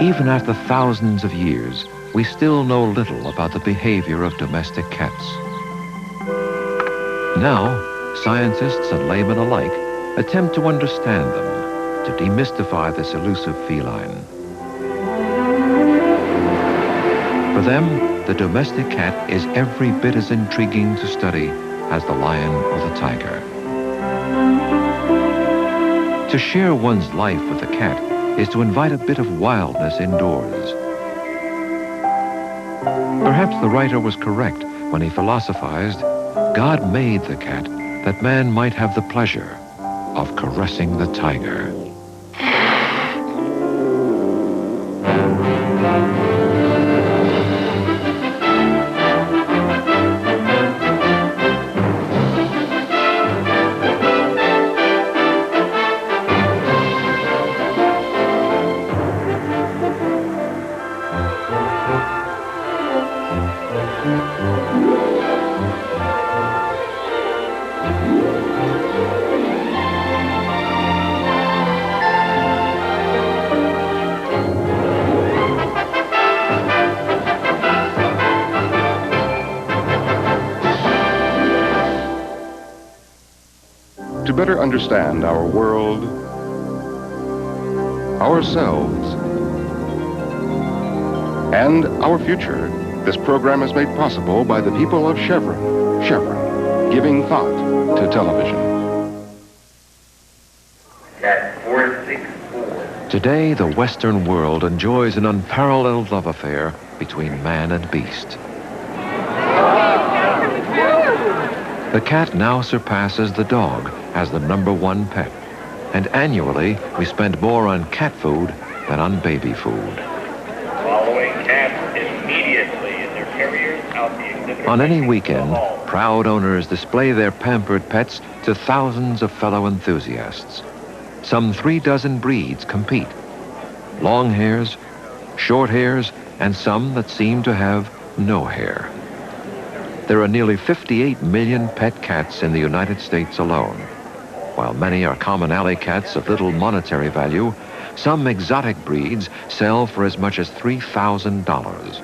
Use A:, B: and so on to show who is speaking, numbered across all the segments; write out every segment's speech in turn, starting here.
A: Even after thousands of years, we still know little about the behavior of domestic cats. Now, scientists and laymen alike attempt to understand them, to demystify this elusive feline. For them, the domestic cat is every bit as intriguing to study as the lion or the tiger. To share one's life with a cat is to invite a bit of wildness indoors. Perhaps the writer was correct when he philosophized, God made the cat that man might have the pleasure of caressing the tiger.
B: To better understand our world, ourselves, and our future, this program is made possible by the people of Chevron. Chevron, giving thought to television.
C: Cat 464.
A: Today, the Western world enjoys an unparalleled love affair between man and beast. The cat now surpasses the dog as the #1 pet, and annually we spend more on cat food than on baby food.
C: Following cats immediately in their carriers out the exhibit.
A: On any weekend, proud owners display their pampered pets to thousands of fellow enthusiasts. Some 36 breeds compete. Long hairs, short hairs, and some that seem to have no hair. There are nearly 58 million pet cats in the United States alone. While many are common alley cats of little monetary value, some exotic breeds sell for as much as $3,000.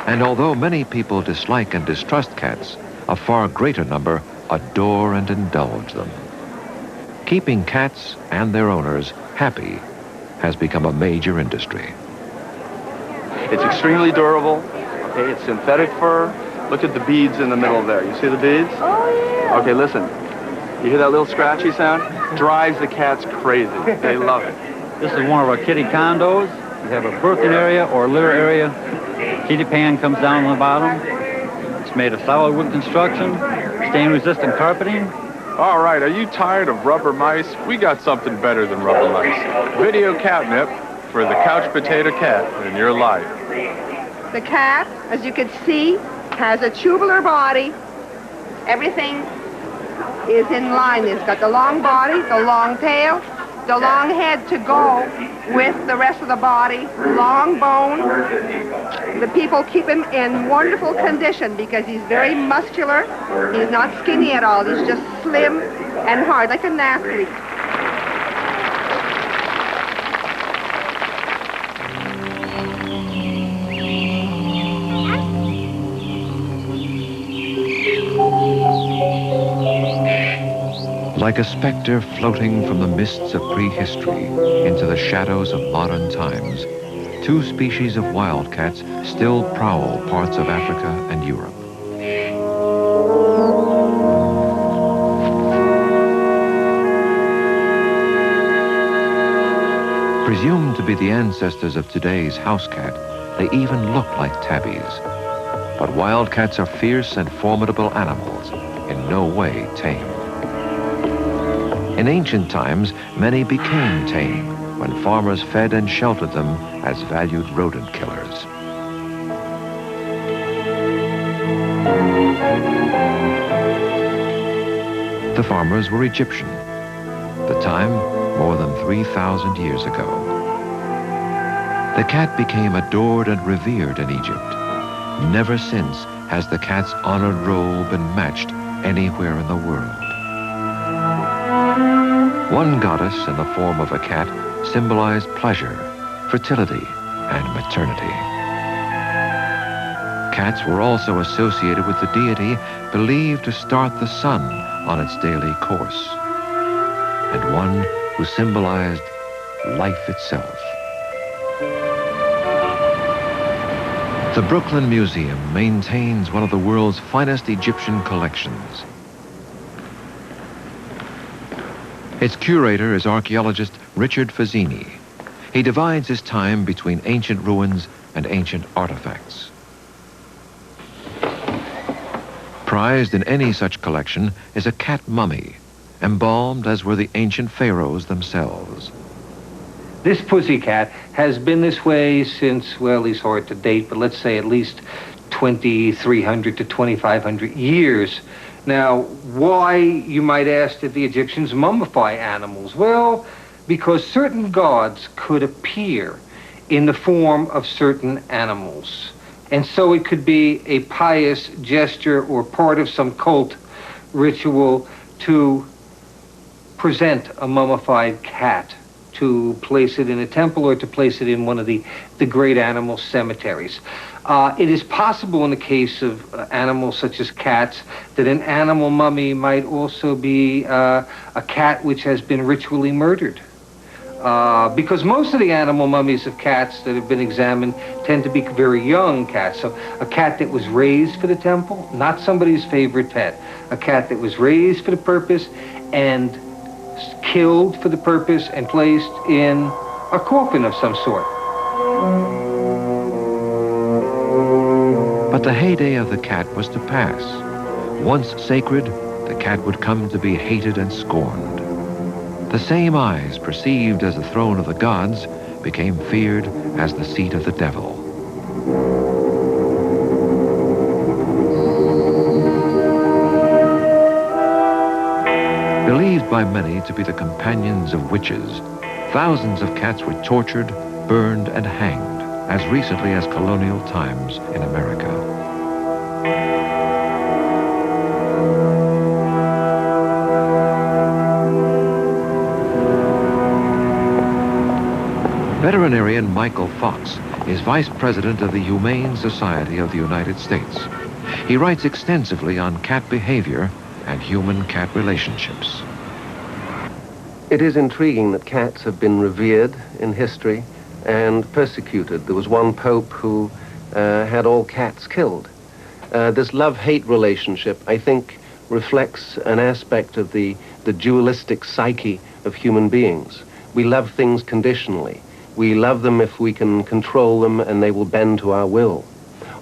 A: And although many people dislike and distrust cats, a far greater number adore and indulge them. Keeping cats and their owners happy has become a major industry.
D: It's extremely durable. Okay, it's synthetic fur. Look at the beads in the middle there. You see the beads?
E: Oh, yeah.
D: Okay, listen. You hear that little scratchy sound? Drives the cats crazy. They love it.
F: This is one of our kitty condos. We have a birthing area or litter area. Kitty pan comes down on the bottom. It's made of solid wood construction, stain-resistant carpeting.
G: All right, are you tired of rubber mice? We got something better than rubber mice. Video catnip for the couch potato cat in your life.
E: The cat, as you can see, has a tubular body. Everything is in line. It's got the long body, the long tail, the long head to go with the rest of the body, long bone. The people keep him in wonderful condition because he's very muscular. He's not skinny at all. He's just slim and hard, like an athlete.
A: Like a specter floating from the mists of prehistory into the shadows of modern times, two species of wildcats still prowl parts of Africa and Europe. Presumed to be the ancestors of today's house cat, they even look like tabbies. But wildcats are fierce and formidable animals, in no way tame. In ancient times, many became tame when farmers fed and sheltered them as valued rodent killers. The farmers were Egyptian. The time, more than 3,000 years ago. The cat became adored and revered in Egypt. Never since has the cat's honored role been matched anywhere in the world. One goddess in the form of a cat symbolized pleasure, fertility, and maternity. Cats were also associated with the deity believed to start the sun on its daily course, and one who symbolized life itself. The Brooklyn Museum maintains one of the world's finest Egyptian collections. Its curator is archaeologist Richard Fazzini. He divides his time between ancient ruins and ancient artifacts. Prized in any such collection is a cat mummy, embalmed as were the ancient pharaohs themselves.
H: This pussycat has been this way since, well, it's hard to date, but let's say at least 2,300 to 2,500 years. Now, why, you might ask, did the Egyptians mummify animals? Well, because certain gods could appear in the form of certain animals. And so it could be a pious gesture or part of some cult ritual to present a mummified cat, to place it in a temple or to place it in one of the great animal cemeteries. It is possible in the case of animals such as cats that an animal mummy might also be a cat which has been ritually murdered. Because most of the animal mummies of cats that have been examined tend to be very young cats. So a cat that was raised for the temple, not somebody's favorite pet. A cat that was raised for the purpose and killed for the purpose and placed in a coffin of some sort.
A: But the heyday of the cat was to pass. Once sacred, the cat would come to be hated and scorned. The same eyes perceived as the throne of the gods became feared as the seat of the devil. Believed by many to be the companions of witches, thousands of cats were tortured, burned, and hanged as recently as colonial times in America. Veterinarian Michael Fox is Vice President of the Humane Society of the United States. He writes extensively on cat behavior and human-cat relationships.
I: It is intriguing that cats have been revered in history and persecuted. There was one pope who had all cats killed. This love-hate relationship, I think, reflects an aspect of the dualistic psyche of human beings. We love things conditionally. We love them if we can control them and they will bend to our will.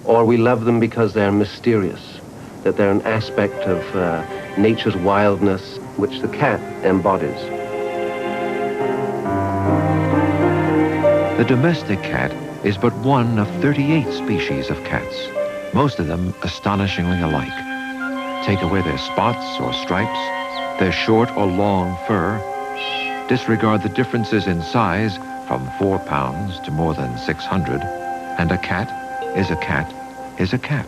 I: Or we love them because they're mysterious, that they're an aspect of nature's wildness which the cat embodies.
A: The domestic cat is but one of 38 species of cats, most of them astonishingly alike. Take away their spots or stripes, their short or long fur, disregard the differences in size from 4 pounds to more than 600, and a cat is a cat is a cat.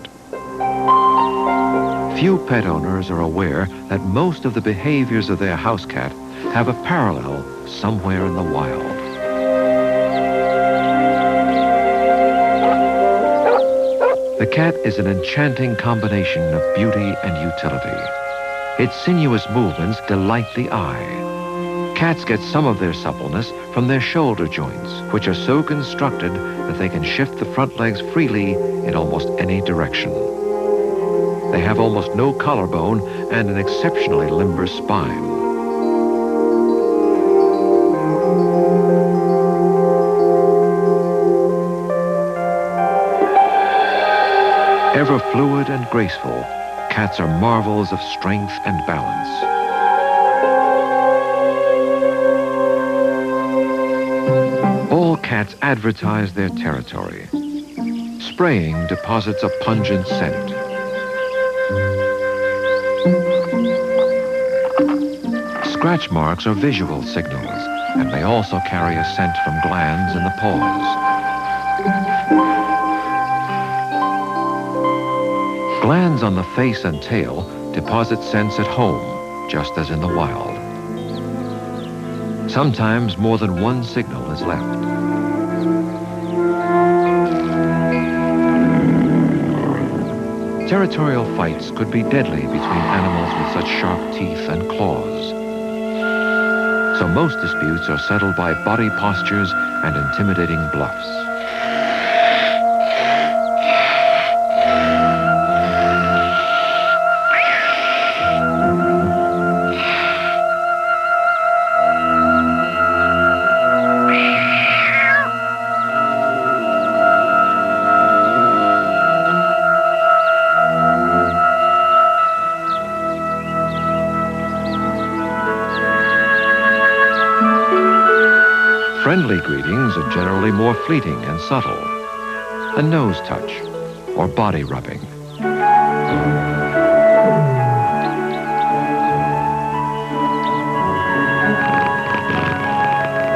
A: Few pet owners are aware that most of the behaviors of their house cat have a parallel somewhere in the wild. The cat is an enchanting combination of beauty and utility. Its sinuous movements delight the eye. Cats get some of their suppleness from their shoulder joints, which are so constructed that they can shift the front legs freely in almost any direction. They have almost no collarbone and an exceptionally limber spine. Ever fluid and graceful, cats are marvels of strength and balance. All cats advertise their territory. Spraying deposits a pungent scent. Scratch marks are visual signals and may also carry a scent from glands in the paws. Glands on the face and tail deposit scents at home, just as in the wild. Sometimes more than one signal is left. Territorial fights could be deadly between animals with such sharp teeth and claws. So most disputes are settled by body postures and intimidating bluffs. Friendly greetings are generally more fleeting and subtle. A nose touch or body rubbing.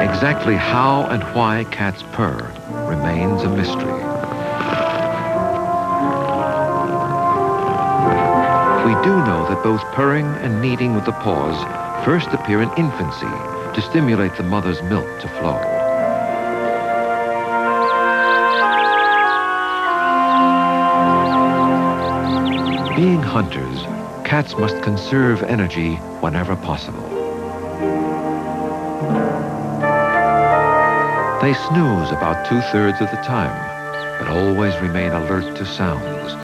A: Exactly how and why cats purr remains a mystery. We do know that both purring and kneading with the paws first appear in infancy to stimulate the mother's milk to flow. Being hunters, cats must conserve energy whenever possible. They snooze about 2/3 of the time, but always remain alert to sounds,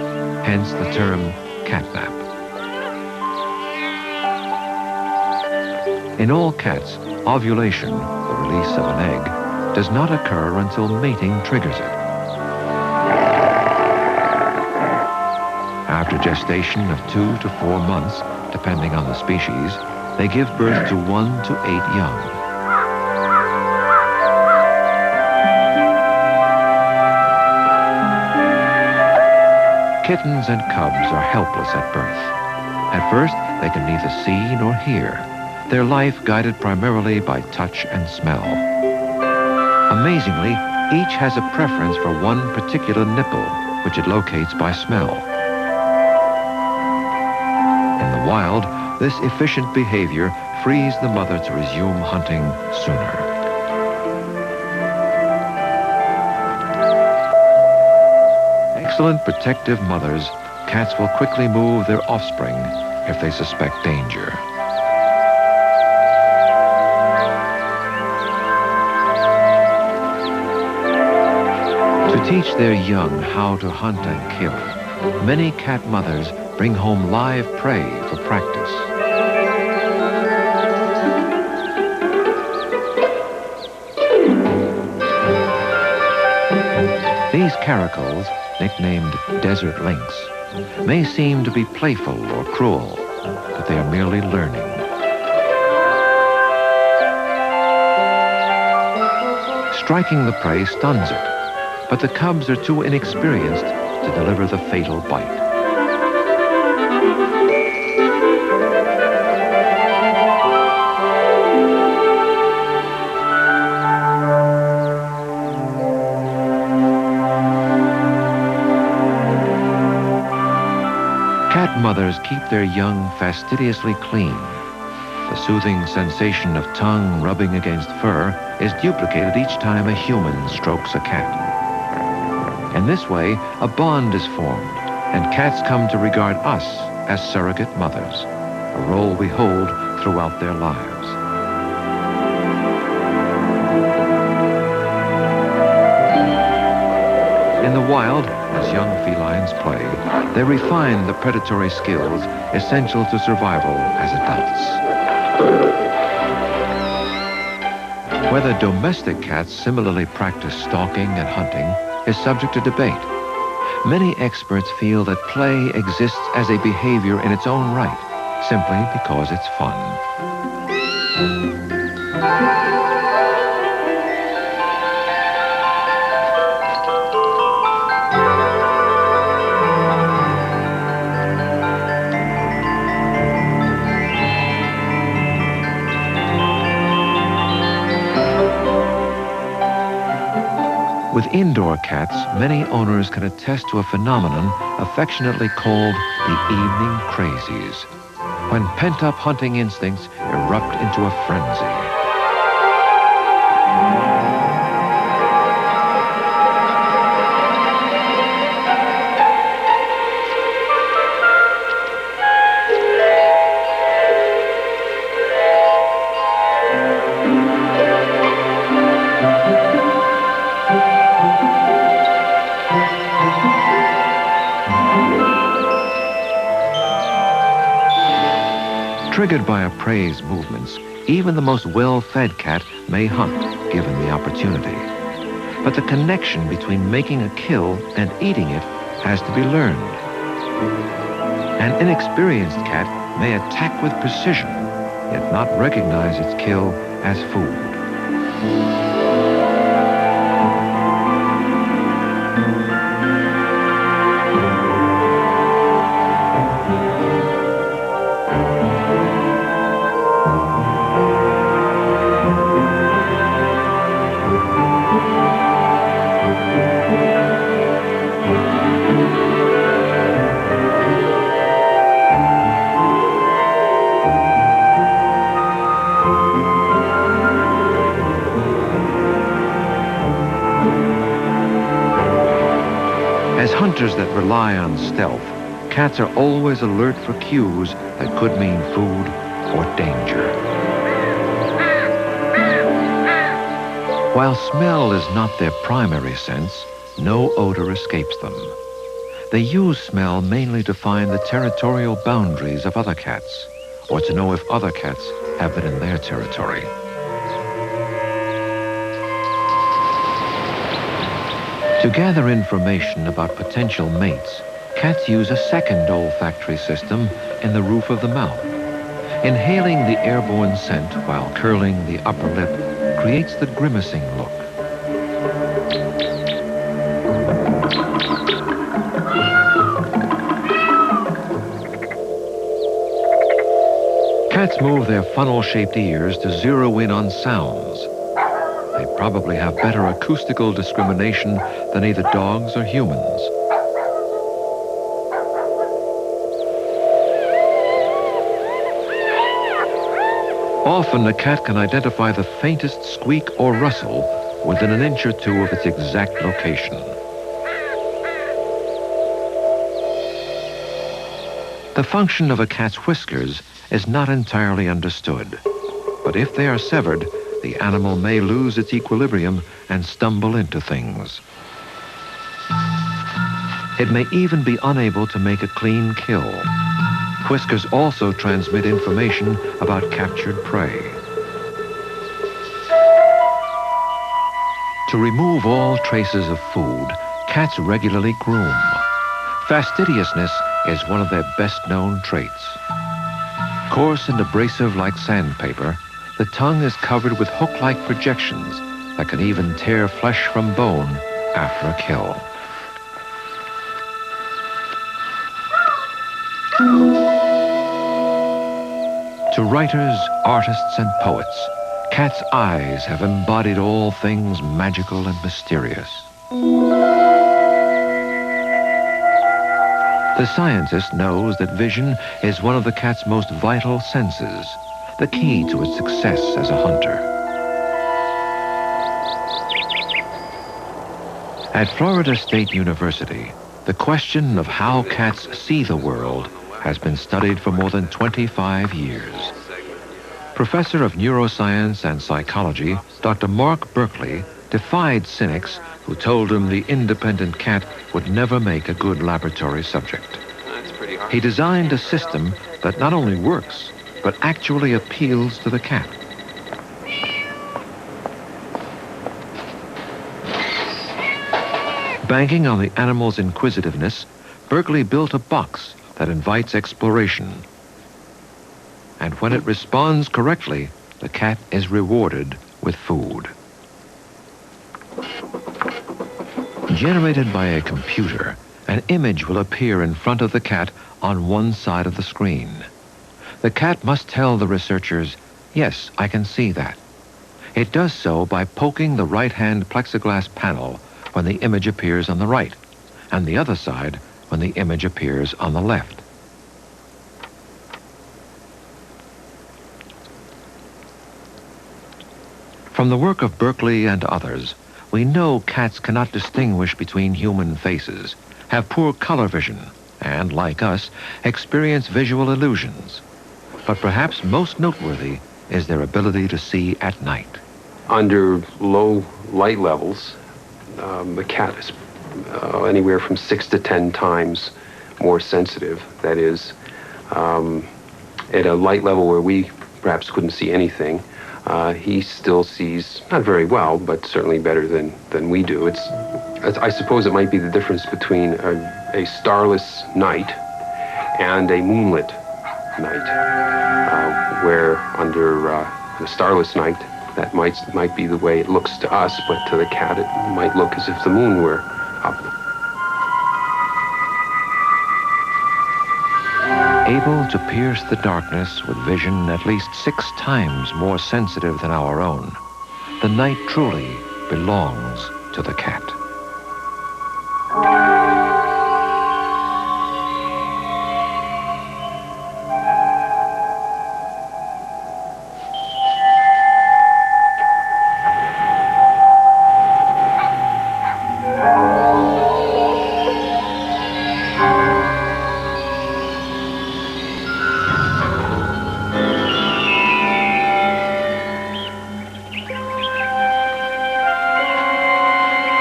A: hence the term catnap. In all cats, ovulation, the release of an egg, does not occur until mating triggers it. After gestation of 2 to 4 months, depending on the species, they give birth to 1 to 8 young. Kittens and cubs are helpless at birth. At first, they can neither see nor hear, their life guided primarily by touch and smell. Amazingly, each has a preference for one particular nipple, which it locates by smell. In the wild, this efficient behavior frees the mother to resume hunting sooner. Excellent protective mothers, cats will quickly move their offspring if they suspect danger. To teach their young how to hunt and kill, many cat mothers bring home live prey for practice. These caracals, nicknamed desert lynx, may seem to be playful or cruel, but they are merely learning. Striking the prey stuns it, but the cubs are too inexperienced to deliver the fatal bite. Cat mothers keep their young fastidiously clean. The soothing sensation of tongue rubbing against fur is duplicated each time a human strokes a cat. In this way, a bond is formed, and cats come to regard us as surrogate mothers, a role we hold throughout their lives. In the wild, as young felines play, they refine the predatory skills essential to survival as adults. Whether domestic cats similarly practice stalking and hunting is subject to debate. Many experts feel that play exists as a behavior in its own right, simply because it's fun. With indoor cats, many owners can attest to a phenomenon affectionately called the evening crazies, when pent-up hunting instincts erupt into a frenzy. Triggered by a prey's movements, even the most well-fed cat may hunt, given the opportunity. But the connection between making a kill and eating it has to be learned. An inexperienced cat may attack with precision, yet not recognize its kill as food. As hunters that rely on stealth, cats are always alert for cues that could mean food or danger. While smell is not their primary sense, no odor escapes them. They use smell mainly to find the territorial boundaries of other cats, or to know if other cats have been in their territory. To gather information about potential mates, cats use a second olfactory system in the roof of the mouth. Inhaling the airborne scent while curling the upper lip creates the grimacing look. Cats move their funnel-shaped ears to zero in on sounds. They probably have better acoustical discrimination than either dogs or humans. Often, a cat can identify the faintest squeak or rustle within an inch or two of its exact location. The function of a cat's whiskers is not entirely understood, but if they are severed, the animal may lose its equilibrium and stumble into things. It may even be unable to make a clean kill. Whiskers also transmit information about captured prey. To remove all traces of food, cats regularly groom. Fastidiousness is one of their best-known traits. Coarse and abrasive like sandpaper, the tongue is covered with hook-like projections that can even tear flesh from bone after a kill. To writers, artists, and poets, cats' eyes have embodied all things magical and mysterious. The scientist knows that vision is one of the cat's most vital senses, the key to its success as a hunter. At Florida State University, the question of how cats see the world has been studied for more than 25 years. Professor of Neuroscience and Psychology, Dr. Mark Berkeley, defied cynics who told him the independent cat would never make a good laboratory subject. He designed a system that not only works, but actually appeals to the cat. Banking on the animal's inquisitiveness, Berkeley built a box that invites exploration. And when it responds correctly, the cat is rewarded with food. Generated by a computer, an image will appear in front of the cat on one side of the screen. The cat must tell the researchers, "Yes, I can see that." It does so by poking the right-hand plexiglass panel when the image appears on the right, and the other side when the image appears on the left. From the work of Berkeley and others, we know cats cannot distinguish between human faces, have poor color vision, and, like us, experience visual illusions. But perhaps most noteworthy is their ability to see at night.
I: Under low light levels, the cat is anywhere from 6 to 10 times more sensitive. That is, at a light level where we perhaps couldn't see anything, he still sees, not very well, but certainly better than we do. I suppose it might be the difference between a starless night and a moonlit night, where under a starless night, that might be the way it looks to us, but to the cat it might look as if the moon were up.
A: Able to pierce the darkness with vision at least 6 times more sensitive than our own, the night truly belongs to the cat.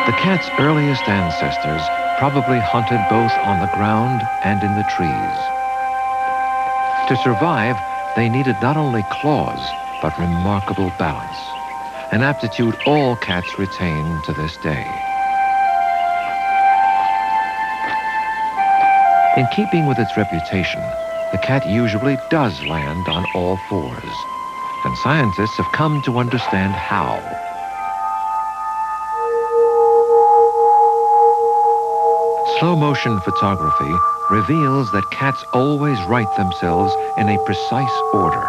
A: The cat's earliest ancestors probably hunted both on the ground and in the trees. To survive, they needed not only claws, but remarkable balance, an aptitude all cats retain to this day. In keeping with its reputation, the cat usually does land on all fours, and scientists have come to understand how. Slow-motion photography reveals that cats always right themselves in a precise order.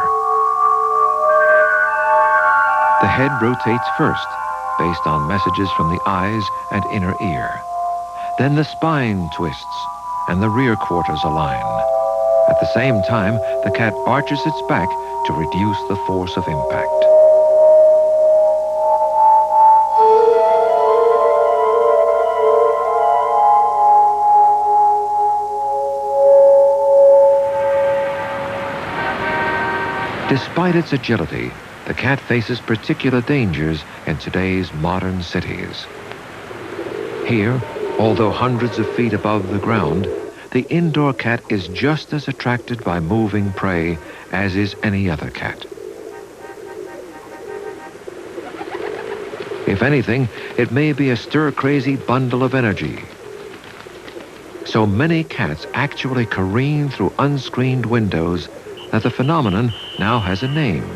A: The head rotates first, based on messages from the eyes and inner ear. Then the spine twists, and the rear quarters align. At the same time, the cat arches its back to reduce the force of impact. Despite its agility, the cat faces particular dangers in today's modern cities. Here, although hundreds of feet above the ground, the indoor cat is just as attracted by moving prey as is any other cat. If anything, it may be a stir-crazy bundle of energy. So many cats actually careen through unscreened windows that the phenomenon now has a name: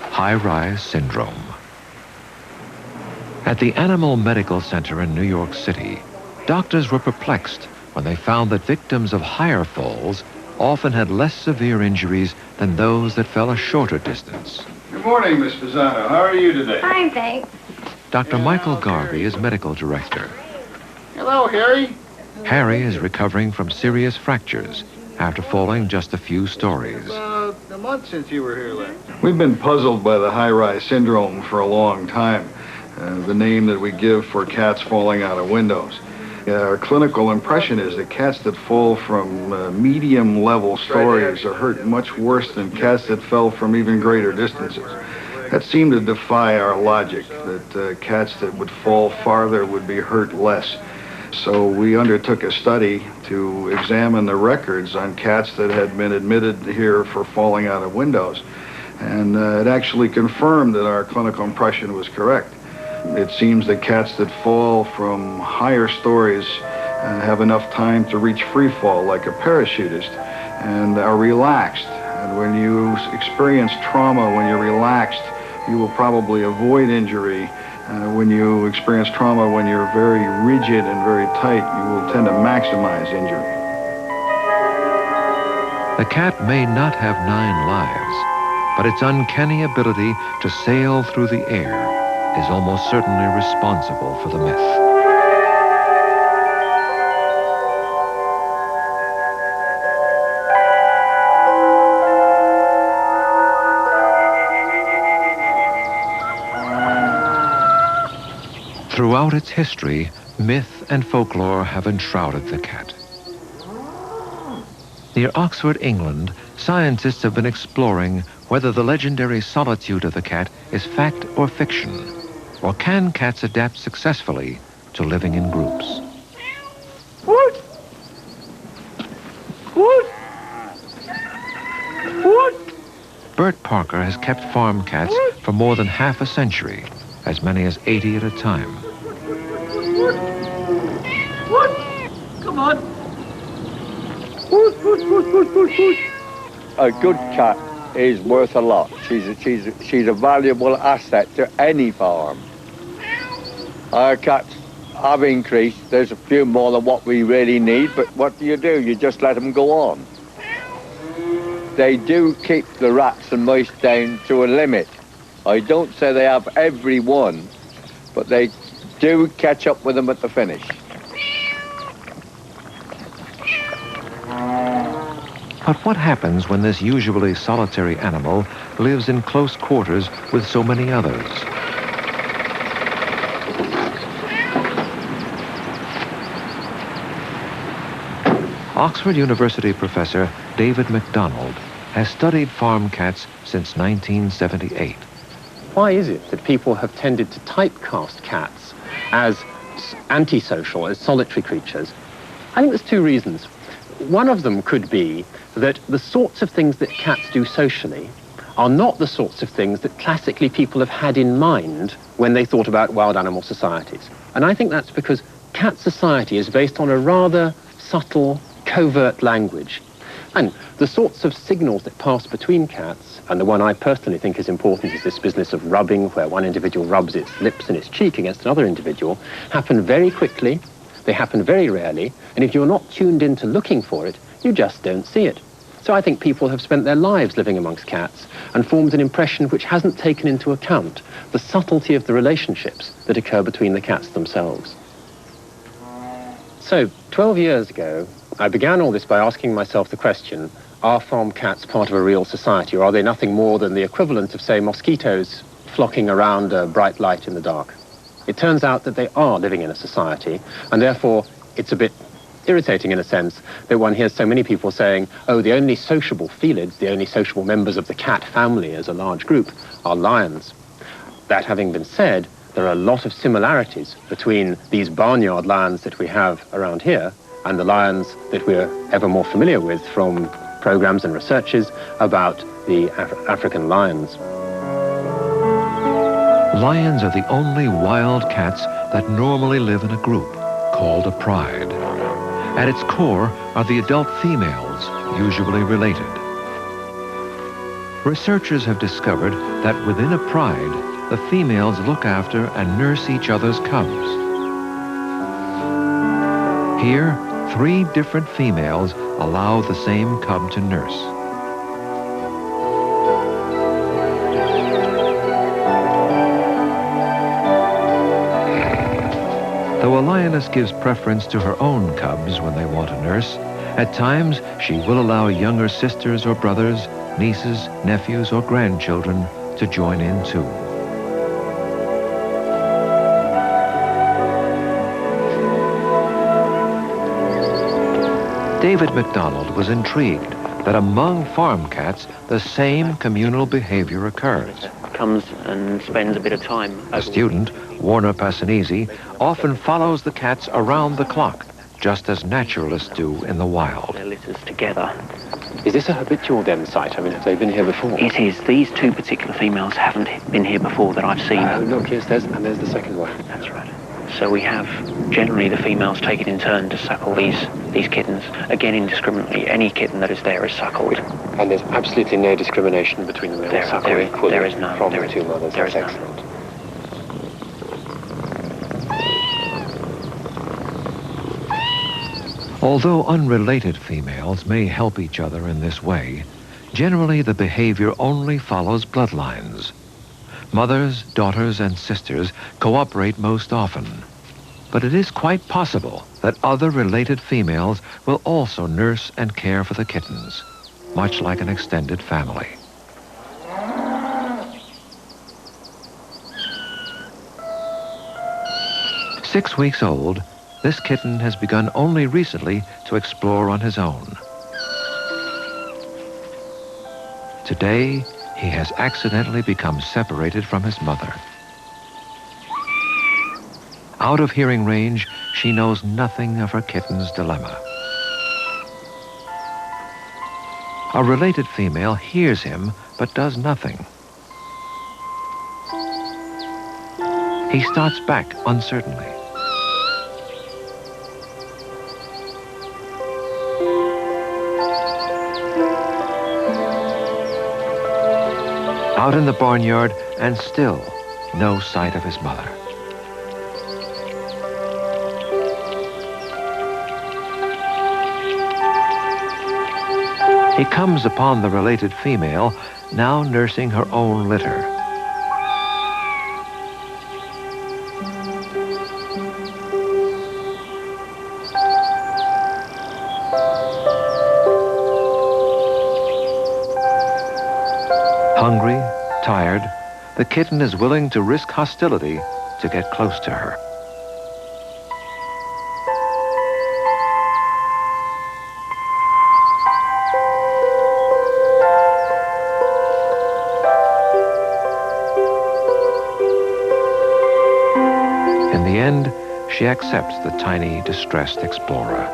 A: high-rise syndrome. At the Animal Medical Center in New York City, doctors were perplexed when they found that victims of higher falls often had less severe injuries than those that fell a shorter distance.
J: Good morning, Miss Pisano. How are you today?
K: Fine, thanks.
A: Dr. Michael Garvey is medical director.
J: Hello, Harry.
A: Harry is recovering from serious fractures after falling just a few stories.
J: About a month since you were here last. We've been puzzled by the high-rise syndrome for a long time, the name that we give for cats falling out of windows. Our clinical impression is that cats that fall from medium-level stories are hurt much worse than cats that fell from even greater distances. That seemed to defy our logic, that cats that would fall farther would be hurt less. So we undertook a study to examine the records on cats that had been admitted here for falling out of windows. And it actually confirmed that our clinical impression was correct. It seems that cats that fall from higher stories have enough time to reach free fall like a parachutist and are relaxed. And when you experience trauma, when you're relaxed, you will probably avoid injury. When you experience trauma, when you're very rigid and very tight, you will tend to maximize injury.
A: The cat may not have 9 lives, but its uncanny ability to sail through the air is almost certainly responsible for the myth. Throughout its history, myth and folklore have enshrouded the cat. Near Oxford, England, scientists have been exploring whether the legendary solitude of the cat is fact or fiction, or can cats adapt successfully to living in groups.
K: What? What? What?
A: Bert Parker has kept farm cats for more than half a century, as many as 80 at a time.
K: What? Come on.
L: A good cat is worth a lot. She's a valuable asset to any farm. Our cats have increased. There's a few more than what we really need, but what do? You just let them go on. They do keep the rats and mice down to a limit. I don't say they have every one, but they do catch up with them at the finish.
A: But what happens when this usually solitary animal lives in close quarters with so many others? Oxford University professor David MacDonald has studied farm cats since 1978.
M: Why is it that people have tended to typecast cats as antisocial, as solitary creatures? I think there's 2 reasons. One of them could be that the sorts of things that cats do socially are not the sorts of things that classically people have had in mind when they thought about wild animal societies. And I think that's because cat society is based on a rather subtle, covert language. And the sorts of signals that pass between cats, and the one I personally think is important is this business of rubbing, where one individual rubs its lips and its cheek against another individual, happen very quickly, they happen very rarely, and if you're not tuned into looking for it, you just don't see it. So I think people have spent their lives living amongst cats and formed an impression which hasn't taken into account the subtlety of the relationships that occur between the cats themselves. So, 12 years ago, I began all this by asking myself the question, are farm cats part of a real society, or are they nothing more than the equivalent of, say, mosquitoes flocking around a bright light in the dark? It turns out that they are living in a society, and therefore it's a bit irritating in a sense that one hears so many people saying, oh, the only sociable felids, the only sociable members of the cat family as a large group are lions. That having been said, there are a lot of similarities between these barnyard lions that we have around here and the lions that we're ever more familiar with from programs and researches about the African lions.
A: Lions are the only wild cats that normally live in a group, called a pride. At its core are the adult females, usually related. Researchers have discovered that within a pride, the females look after and nurse each other's cubs. Here, 3 different females allow the same cub to nurse. Though a lioness gives preference to her own cubs when they want to nurse, at times she will allow younger sisters or brothers, nieces, nephews, or grandchildren to join in too. David MacDonald was intrigued that among farm cats, the same communal behavior occurs.
N: Comes and spends a bit of time.
A: A student, Warner Passanese, often follows the cats around the clock, just as naturalists do in the wild.
N: Their litters together,
M: Is this a habitual den site? I mean, have they been here before?
N: It is. These two particular females haven't been here before that I've seen.
M: Look, yes, there's the second one.
N: That's right. So we have generally the females take it in turn to suckle these kittens. Again, indiscriminately, any kitten that is there is suckled.
M: And there's absolutely no discrimination between them. They all suckle equally
N: there is none.
M: From the two mothers.
N: There is
M: That's
N: none.
M: excellent.
A: Although unrelated females may help each other in this way, generally the behavior only follows bloodlines. Mothers, daughters, and sisters cooperate most often. But it is quite possible that other related females will also nurse and care for the kittens, much like an extended family. Six weeks old, this kitten has begun only recently to explore on his own. Today, he has accidentally become separated from his mother. Out of hearing range, she knows nothing of her kitten's dilemma. A related female hears him but does nothing. He starts back uncertainly. Out in the barnyard, and still no sight of his mother. He comes upon the related female, now nursing her own litter. Hungry, tired, the kitten is willing to risk hostility to get close to her. In the end, she accepts the tiny, distressed explorer.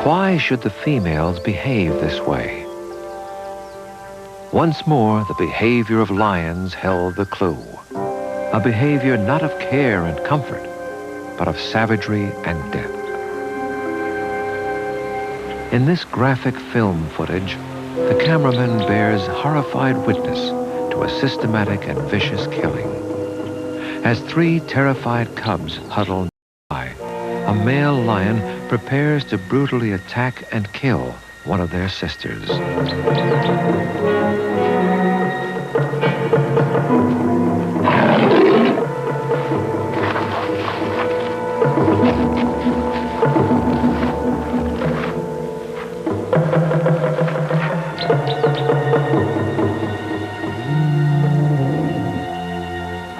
A: Why should the females behave this way? Once more, the behavior of lions held the clue. A behavior not of care and comfort, but of savagery and death. In this graphic film footage, the cameraman bears horrified witness to a systematic and vicious killing. As three terrified cubs huddle nearby, a male lion prepares to brutally attack and kill one of their sisters.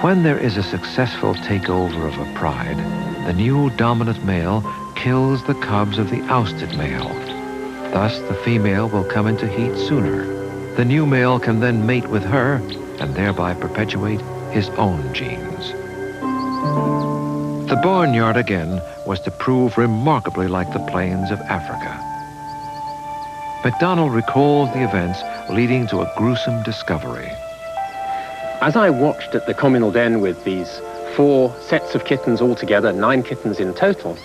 A: When there is a successful takeover of a pride, the new dominant male kills the cubs of the ousted male. Thus, the female will come into heat sooner. The new male can then mate with her and thereby perpetuate his own genes. The barnyard again was to prove remarkably like the plains of Africa. MacDonald recalls the events leading to a gruesome discovery.
M: As I watched at the communal den with these 4 sets of kittens all together, 9 kittens in total,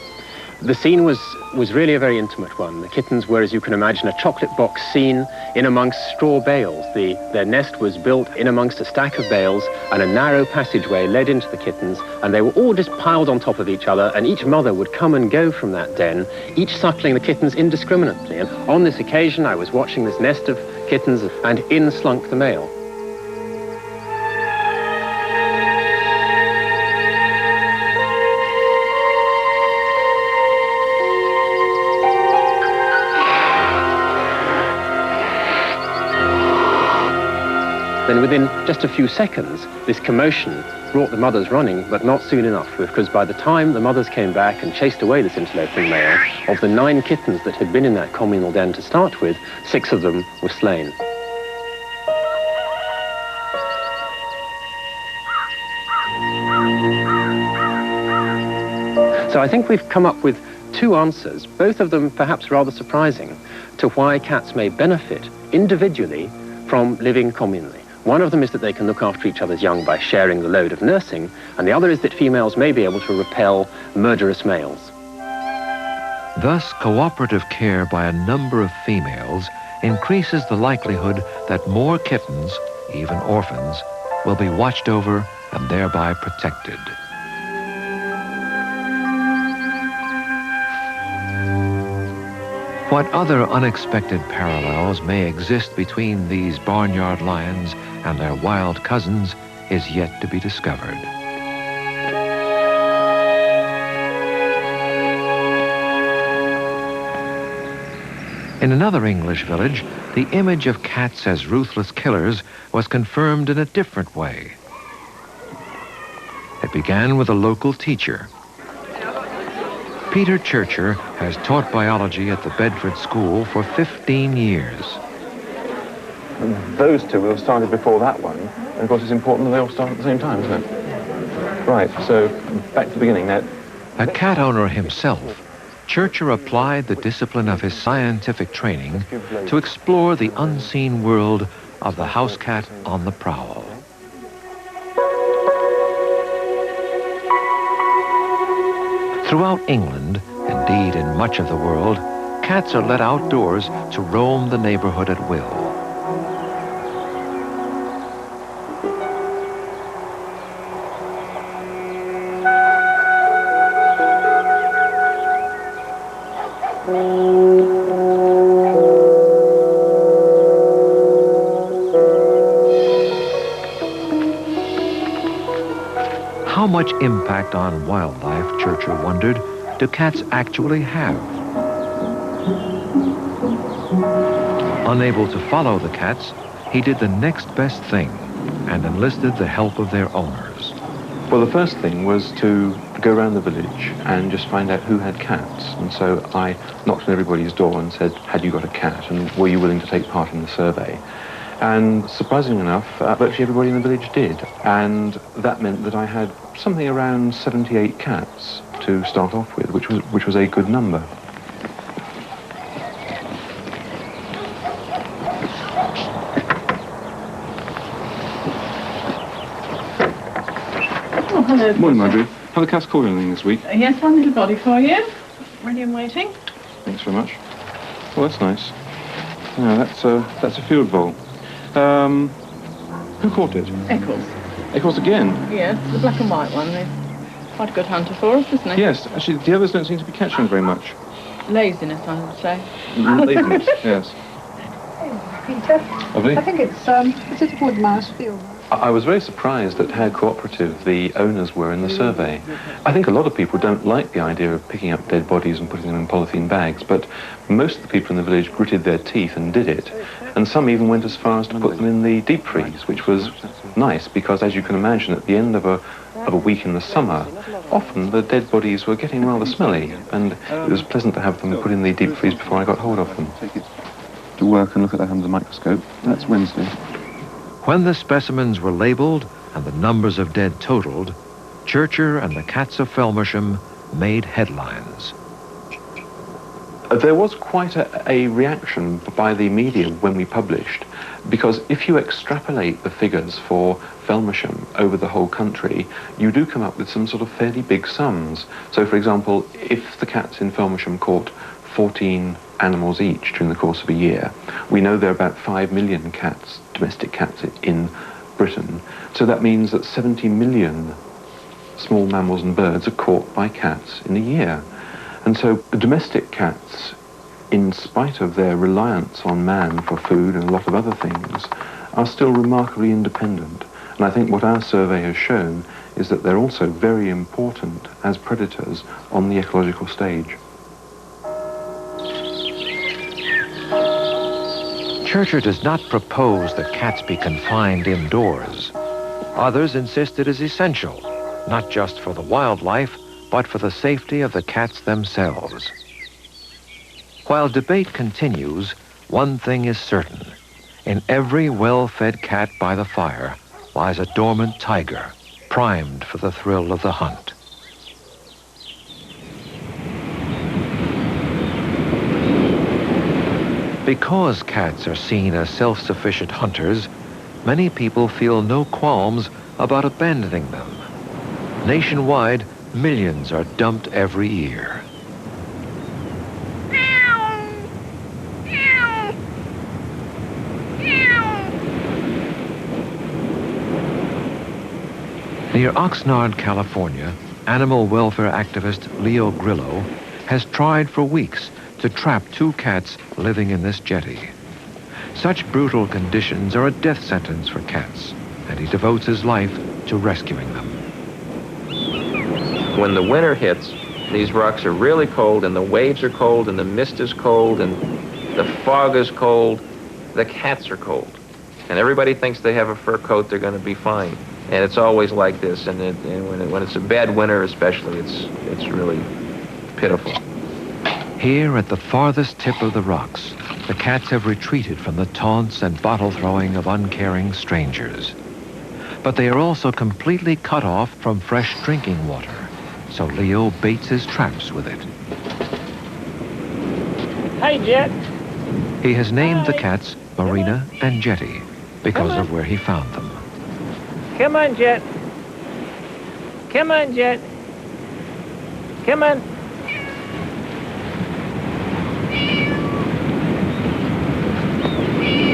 M: the scene was really a very intimate one. The kittens were, as you can imagine, a chocolate box scene in amongst straw bales. Their nest was built in amongst a stack of bales, and a narrow passageway led into the kittens, and they were all just piled on top of each other, and each mother would come and go from that den, each suckling the kittens indiscriminately. And on this occasion, I was watching this nest of kittens, and in slunk the male. Then within just a few seconds, this commotion brought the mothers running, but not soon enough, because by the time the mothers came back and chased away this interloping male, of the 9 kittens that had been in that communal den to start with, 6 of them were slain. So I think we've come up with two answers, both of them perhaps rather surprising, to why cats may benefit individually from living communally. One of them is that they can look after each other's young by sharing the load of nursing, and the other is that females may be able to repel murderous males.
A: Thus, cooperative care by a number of females increases the likelihood that more kittens, even orphans, will be watched over and thereby protected. What other unexpected parallels may exist between these barnyard lions and their wild cousins is yet to be discovered. In another English village, the image of cats as ruthless killers was confirmed in a different way. It began with a local teacher. Peter Churcher has taught biology at the Bedford School for 15 years.
O: Those two will have started before that one, and of course it's important that they all start at the same time, isn't it? Right, so back to the beginning now.
A: A cat owner himself, Churcher applied the discipline of his scientific training to explore the unseen world of the house cat on the prowl. Throughout England, indeed in much of the world, cats are let outdoors to roam the neighborhood at will. How much impact on wildlife, Churcher wondered, do cats actually have? Unable to follow the cats, he did the next best thing and enlisted the help of their owners.
O: Well, the first thing was to go around the village and just find out who had cats. And so I knocked on everybody's door and said, had you got a cat, and were you willing to take part in the survey? And surprisingly enough, virtually everybody in the village did. And that meant that I had something around 78 cats to start off with, which was a good number.
P: Oh, hello.
O: Morning, Marjorie. Have the cats called anything this week?
P: Yes, one little body for you. Ready and waiting.
O: Thanks very much. Well, that's nice. Yeah, that's a field bowl. Who caught it?
P: Eccles.
O: Eccles again?
P: Yes, the black and white one. He's quite a good hunter for us, isn't he?
O: Yes, actually, the others don't seem to be catching very much.
P: Laziness, I would say.
O: Laziness, yes.
Q: Peter.
O: Lovely.
Q: I think it's a wood mouse field.
O: I was very surprised at how cooperative the owners were in the survey. I think a lot of people don't like the idea of picking up dead bodies and putting them in polythene bags, but most of the people in the village gritted their teeth and did it. And some even went as far as to put them in the deep freeze, which was nice because, as you can imagine, at the end of a week in the summer, often the dead bodies were getting rather smelly, and it was pleasant to have them put in the deep freeze before I got hold of them. To work and look at that under the microscope. That's Wednesday.
A: When the specimens were labeled and the numbers of dead totaled, Churcher and the cats of Felmersham made headlines.
O: There was quite a reaction by the media when we published, because if you extrapolate the figures for Felmersham over the whole country, you do come up with some sort of fairly big sums. So, for example, if the cats in Felmersham caught 14 animals each during the course of a year, we know there are about 5 million cats, domestic cats, in Britain. So that means that 70 million small mammals and birds are caught by cats in a year. And so domestic cats, in spite of their reliance on man for food and a lot of other things, are still remarkably independent. And I think what our survey has shown is that they're also very important as predators on the ecological stage.
A: Churcher does not propose that cats be confined indoors. Others insist it is essential, not just for the wildlife, but for the safety of the cats themselves. While debate continues, one thing is certain. In every well-fed cat by the fire lies a dormant tiger, primed for the thrill of the hunt. Because cats are seen as self-sufficient hunters, many people feel no qualms about abandoning them. Nationwide, millions are dumped every year. Near Oxnard, California, animal welfare activist Leo Grillo has tried for weeks to trap 2 cats living in this jetty. Such brutal conditions are a death sentence for cats, and he devotes his life to rescuing them.
R: When the winter hits, these rocks are really cold, and the waves are cold, and the mist is cold, and the fog is cold. The cats are cold. And everybody thinks they have a fur coat, they're going to be fine. And it's always like this, and when it's a bad winter especially, it's really pitiful.
A: Here at the farthest tip of the rocks, the cats have retreated from the taunts and bottle-throwing of uncaring strangers. But they are also completely cut off from fresh drinking water, so Leo baits his traps with it.
K: Hey, Jet.
A: He has named the cats Marina and Jetty because of where he found them.
K: Come on, Jet. Come on, Jet. Come on.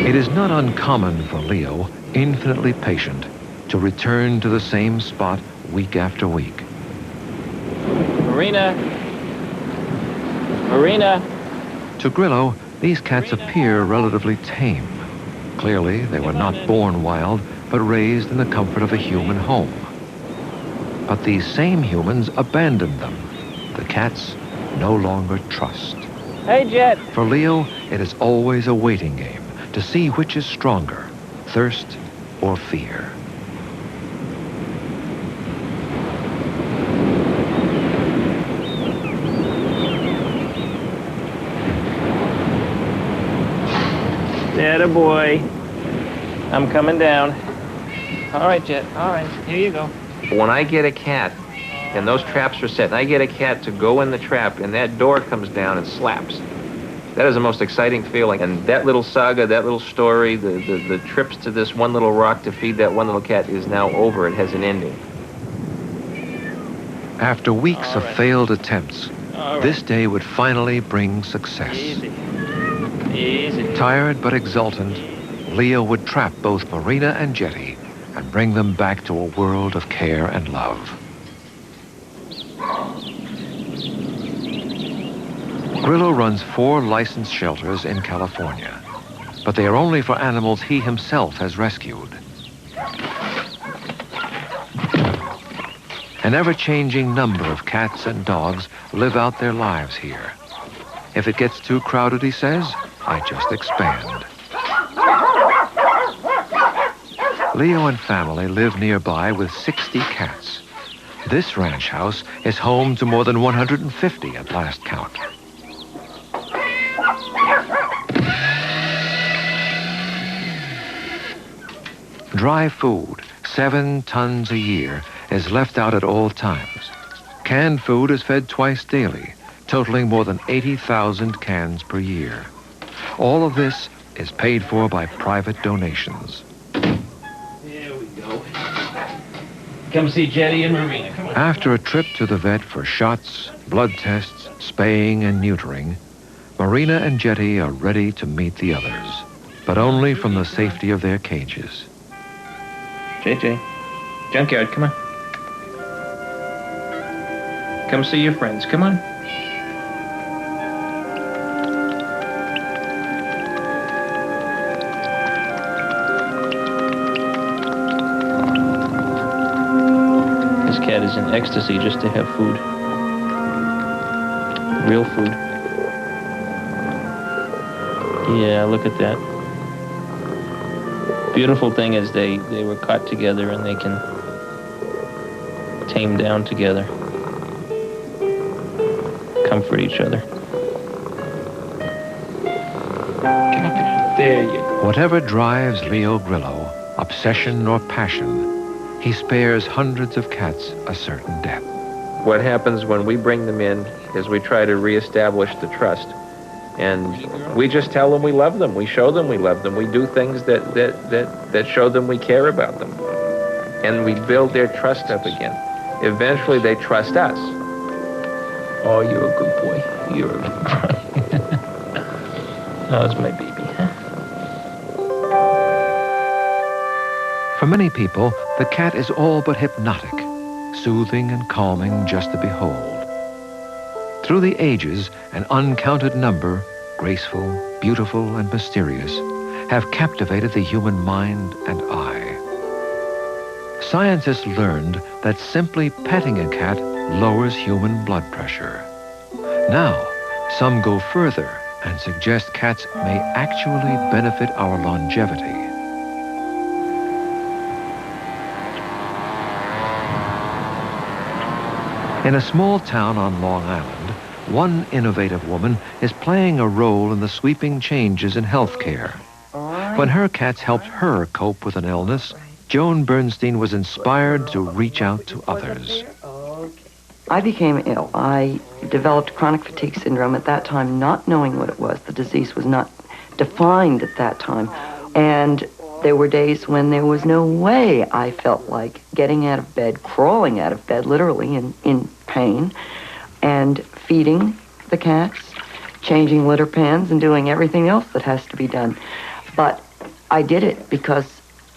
A: It is not uncommon for Leo, infinitely patient, to return to the same spot week after week.
K: Marina. Marina.
A: To Grillo, these cats appear relatively tame. Clearly, they were not born wild, but raised in the comfort of a human home. But these same humans abandoned them. The cats no longer trust.
K: Hey, Jet.
A: For Leo, it is always a waiting game to see which is stronger, thirst or fear.
K: Atta boy. I'm coming down. All right, Jet. All right, here you go.
R: When I get a cat, and those traps are set, and I get a cat to go in the trap, and that door comes down and slaps, that is the most exciting feeling. And that little saga, that little story, the trips to this one little rock to feed that one little cat is now over. It has an ending.
A: After weeks of failed attempts, this day would finally bring success.
K: Easy. Easy.
A: Tired but exultant, Leo would trap both Marina and Jetty and bring them back to a world of care and love. Grillo runs 4 licensed shelters in California, but they are only for animals he himself has rescued. An ever-changing number of cats and dogs live out their lives here. If it gets too crowded, he says, I just expand. Leo and family live nearby with 60 cats. This ranch house is home to more than 150 at last count. Dry food, 7 tons a year, is left out at all times. Canned food is fed twice daily, totaling more than 80,000 cans per year. All of this is paid for by private donations.
K: There we go. Come see Jetty and Marina. Come on.
A: After a trip to the vet for shots, blood tests, spaying, and neutering, Marina and Jetty are ready to meet the others, but only from the safety of their cages.
K: JJ, Junkyard, come on. Come see your friends, come on. This cat is in ecstasy just to have food. Real food. Yeah, look at that. Beautiful thing is they were caught together and they can tame down together. Comfort each other. Come up here. There you go.
A: Whatever drives Leo Grillo, obsession or passion, he spares hundreds of cats a certain death.
R: What happens when we bring them in is we try to reestablish the trust. And we just tell them we love them. We show them we love them. We do things that show them we care about them. And we build their trust up again. Eventually they trust us. Oh, you're a good boy. You're a good boy. Oh, it's my baby.
A: For many people, the cat is all but hypnotic, soothing and calming just to behold. Through the ages, an uncounted number, graceful, beautiful, and mysterious, have captivated the human mind and eye. Scientists learned that simply petting a cat lowers human blood pressure. Now, some go further and suggest cats may actually benefit our longevity. In a small town on Long Island, one innovative woman is playing a role in the sweeping changes in healthcare. When her cats helped her cope with an illness, Joan Bernstein was inspired to reach out to others.
S: I became ill. I developed chronic fatigue syndrome at that time, not knowing what it was. The disease was not defined at that time. And there were days when there was no way I felt like getting out of bed, crawling out of bed, literally in pain, and feeding the cats, changing litter pans, and doing everything else that has to be done. But I did it because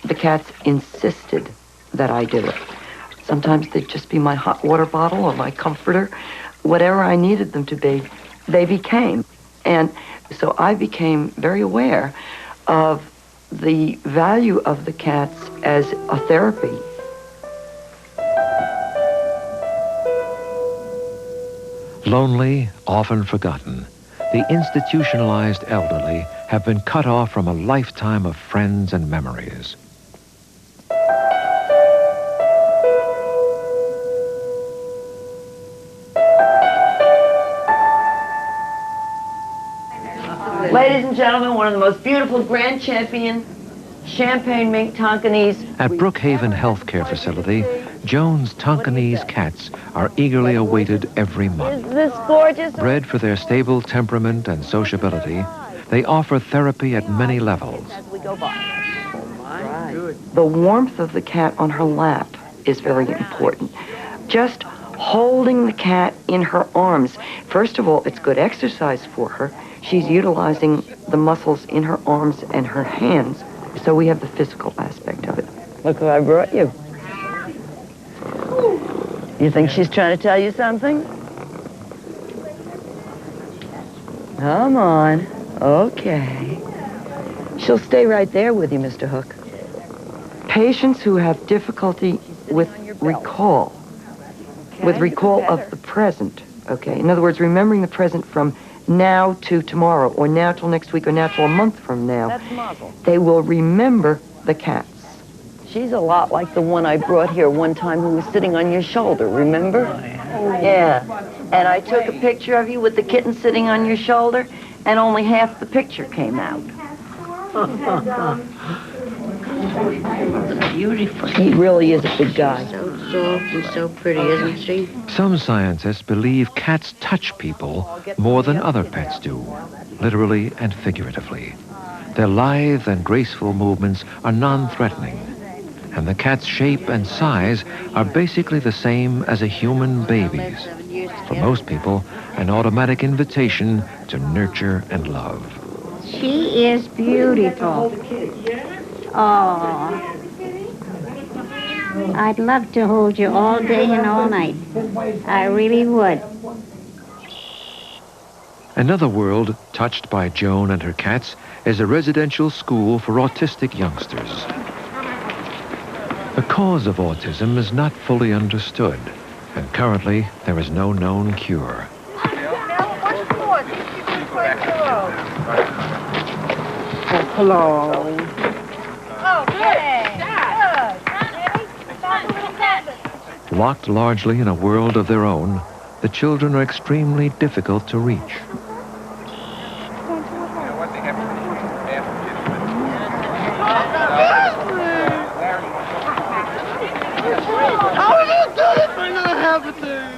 S: the cats insisted that I do it. Sometimes they'd just be my hot water bottle or my comforter. Whatever I needed them to be, they became. And so I became very aware of the value of the cats as a therapy.
A: Lonely, often forgotten, the institutionalized elderly have been cut off from a lifetime of friends and memories.
T: Ladies and gentlemen, one of the most beautiful grand champion champagne mink Tonkinese.
A: At Brookhaven Healthcare Facility, Joan's Tonkinese cats are eagerly awaited every month.
T: Is this gorgeous?
A: Bred for their stable temperament and sociability, they offer therapy at many levels.
T: As we go by.
S: The warmth of the cat on her lap is very important. Just holding the cat in her arms. First of all, it's good exercise for her. She's utilizing the muscles in her arms and her hands. So we have the physical aspect of it.
T: Look who I brought you. You think she's trying to tell you something? Come on. Okay. She'll stay right there with you, Mr. Hook.
S: Patients who have difficulty with recall, of the present, okay? In other words, remembering the present from now to tomorrow, or now till next week, or now till a month from now.
T: That's Muzzle.
S: They will remember the cats.
T: She's a lot like the one I brought here one time who was sitting on your shoulder, remember? Yeah. And I took a picture of you with the kitten sitting on your shoulder, and only half the picture came out.
U: Beautiful.
T: He really is a big guy.
U: So soft and so pretty, isn't she?
A: Some scientists believe cats touch people more than other pets do, literally and figuratively. Their lithe and graceful movements are non-threatening, and the cat's shape and size are basically the same as a human baby's. For most people, an automatic invitation to nurture and love.
U: She is beautiful. Oh, I'd love to hold you all day and all night. I really would.
A: Another world touched by Joan and her cats is a residential school for autistic youngsters. The cause of autism is not fully understood, and currently there is no known cure.
S: Hello.
A: Locked largely in a world of their own, the children are extremely difficult to reach.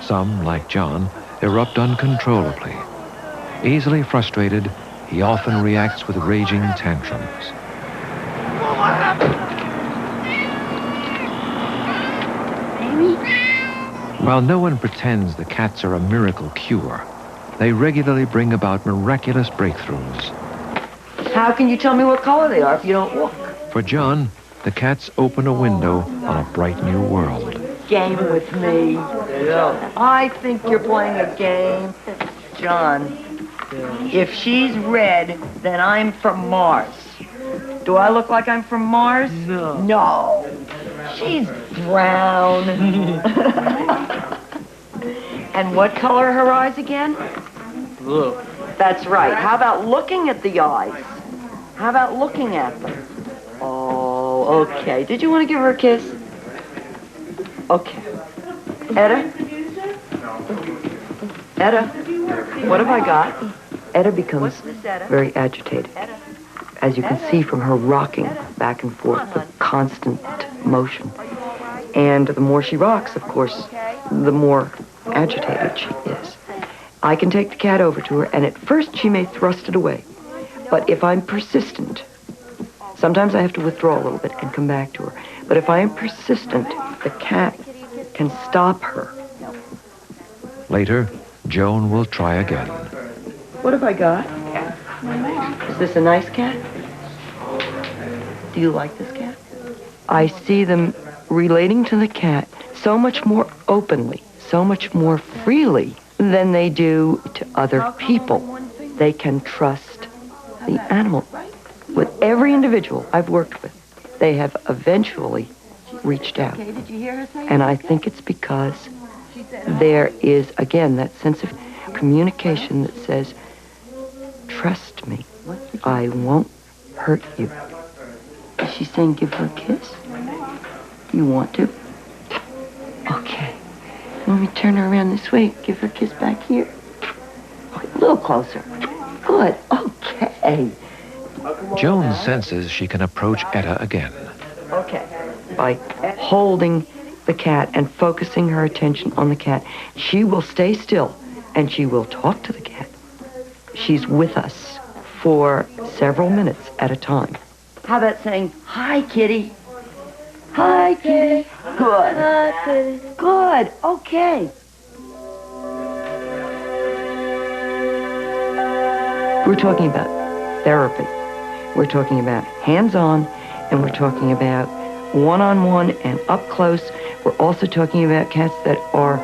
A: Some, like John, erupt uncontrollably. Easily frustrated, he often reacts with raging tantrums. While no one pretends the cats are a miracle cure, they regularly bring about miraculous breakthroughs.
T: How can you tell me what color they are if you don't look?
A: For John, the cats open a window on a bright new world.
T: Game with me. I think you're playing a game. John, if she's red, then I'm from Mars. Do I look like I'm from Mars? No. No. She's brown. And what color are her eyes again?
K: Blue.
T: That's right. How about looking at the eyes? How about looking at them? Oh, okay. Did you want to give her a kiss? Okay. Etta? Etta, what have I got? Etta becomes very agitated. As you can see from her rocking back and forth with constant motion. And the more she rocks, of course, the more agitated she is. I can take the cat over to her, and at first she may thrust it away. But if I'm persistent, sometimes I have to withdraw a little bit and come back to her. But if I am persistent, the cat can stop her.
A: Later, Joan will try again.
T: What have I got? Is this a nice cat? Do you like this cat? I see them relating to the cat so much more openly, so much more freely than they do to other people. They can trust the animal. With every individual I've worked with, they have eventually reached out. And I think it's because there is, again, that sense of communication that says, trust me, I won't hurt you. Is she saying give her a kiss? You want to? Okay. Let me turn her around this way. Give her a kiss back here. A little closer. Good. Okay.
A: Joan senses she can approach Etta again.
T: Okay. By holding the cat and focusing her attention on the cat, she will stay still and she will talk to the cat. She's with us for several minutes at a time. How about saying, hi, kitty? Hi, kitty. Good. Hi, kitty. Good. Okay. We're talking about therapy. We're talking about hands-on, and we're talking about one-on-one and up close. We're also talking about cats that are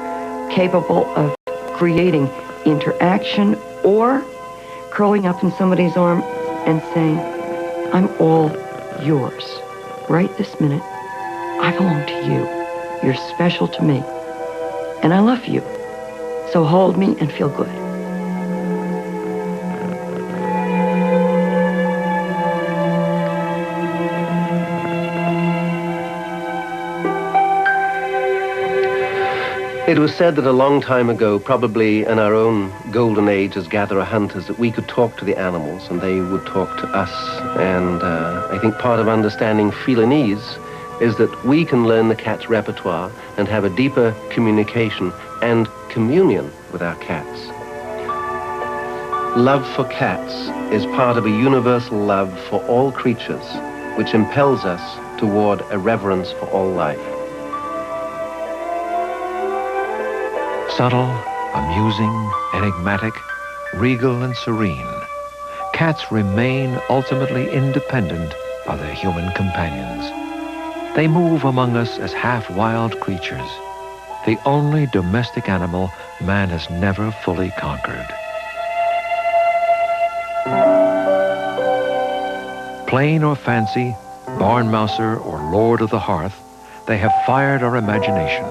T: capable of creating interaction or curling up in somebody's arm and saying, I'm all yours. Right this minute, I belong to you. You're special to me. And I love you. So hold me and feel good.
I: It was said that a long time ago, probably in our own golden age as gatherer hunters, that we could talk to the animals and they would talk to us. And I think part of understanding felinese is that we can learn the cat's repertoire and have a deeper communication and communion with our cats. Love for cats is part of a universal love for all creatures, which impels us toward a reverence for all life.
A: Subtle, amusing, enigmatic, regal and serene, cats remain ultimately independent of their human companions. They move among us as half-wild creatures, the only domestic animal man has never fully conquered. Plain or fancy, barn mouser or lord of the hearth, they have fired our imagination.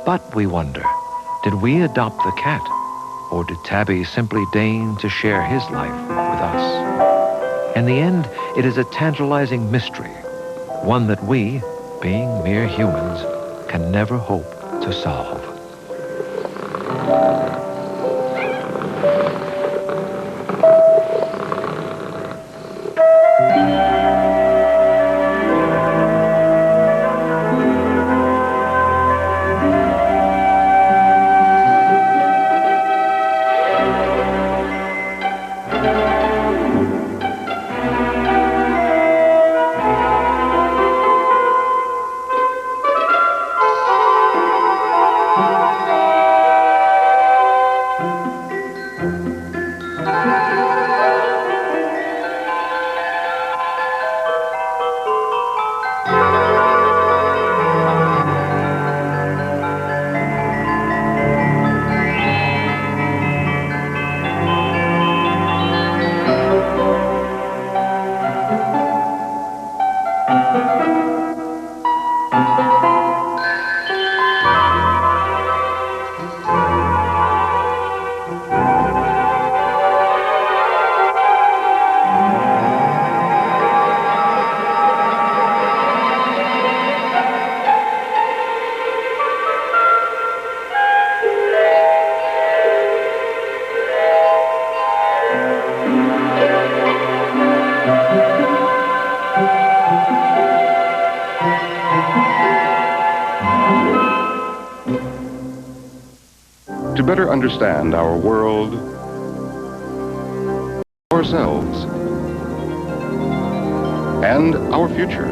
A: But we wonder, did we adopt the cat, or did Tabby simply deign to share his life with us? In the end, it is a tantalizing mystery, one that we, being mere humans, can never hope to solve.
B: To better understand our world, ourselves, and our future,